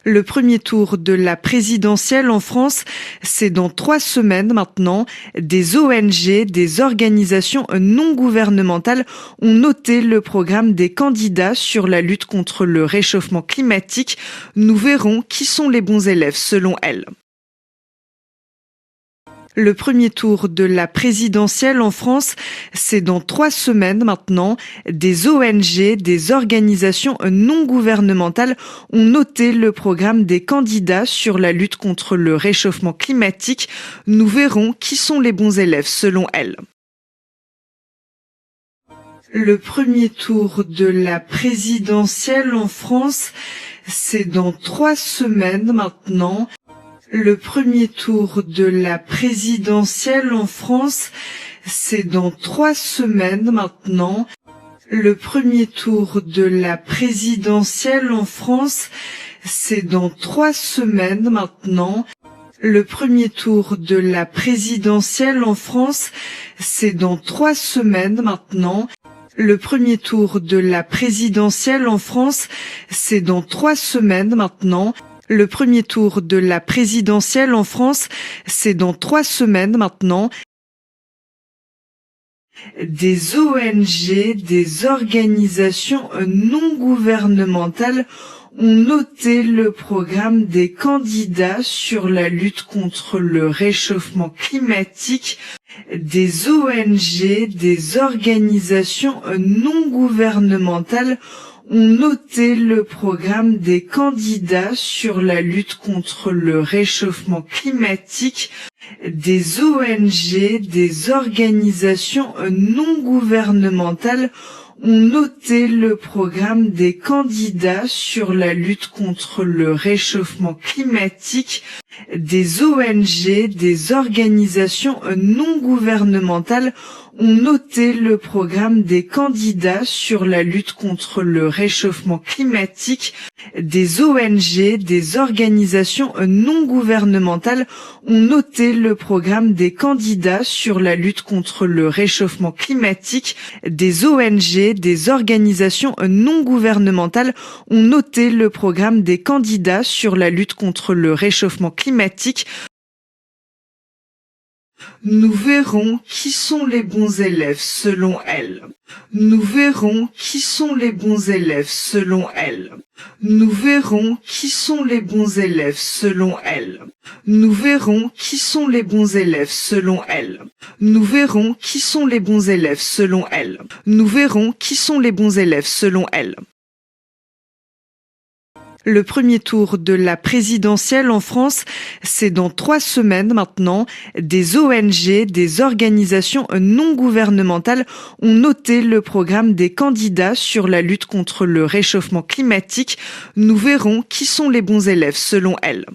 Le premier tour de la présidentielle en France, c'est dans 3 semaines maintenant. Des ONG, des organisations non gouvernementales ont noté le programme des candidats sur la lutte contre le réchauffement climatique. Nous verrons qui sont les bons élèves selon elles. Le premier tour de la présidentielle en France, c'est dans 3 semaines maintenant. Des ONG, des organisations non gouvernementales ont noté le programme des candidats sur la lutte contre le réchauffement climatique. Nous verrons qui sont les bons élèves selon elles. Le premier tour de la présidentielle en France, c'est dans 3 semaines maintenant. Le premier tour de la présidentielle en France, c'est dans 3 semaines maintenant. Le premier tour de la présidentielle en France, c'est dans 3 semaines maintenant. Le premier tour de la présidentielle en France, c'est dans 3 semaines maintenant. Le premier tour de la présidentielle en France, c'est dans 3 semaines maintenant. Le premier tour de la présidentielle en France, c'est dans 3 semaines maintenant. Des ONG, des organisations non gouvernementales ont noté le programme des candidats sur la lutte contre le réchauffement climatique. Des ONG, des organisations non gouvernementales ont noté le programme des candidats sur la lutte contre le réchauffement climatique. Des ONG, des organisations non gouvernementales ont noté le programme des candidats sur la lutte contre le réchauffement climatique. Des ONG, des organisations non gouvernementales ont noté le programme des candidats sur la lutte contre le réchauffement climatique. Des ONG, des organisations non gouvernementales ont noté le programme des candidats sur la lutte contre le réchauffement climatique. Des ONG, des organisations non gouvernementales ont noté le programme des candidats sur la lutte contre le réchauffement climatique. Nous verrons qui sont les bons élèves selon elles. Nous verrons qui sont les bons élèves selon elles. Nous verrons qui sont les bons élèves selon elles. Nous verrons qui sont les bons élèves selon elles. Nous verrons qui sont les bons élèves selon elles. Nous verrons qui sont les bons élèves selon elles. Le premier tour de la présidentielle en France, c'est dans 3 semaines maintenant. Des ONG, des organisations non gouvernementales ont noté le programme des candidats sur la lutte contre le réchauffement climatique. Nous verrons qui sont les bons élèves selon elles.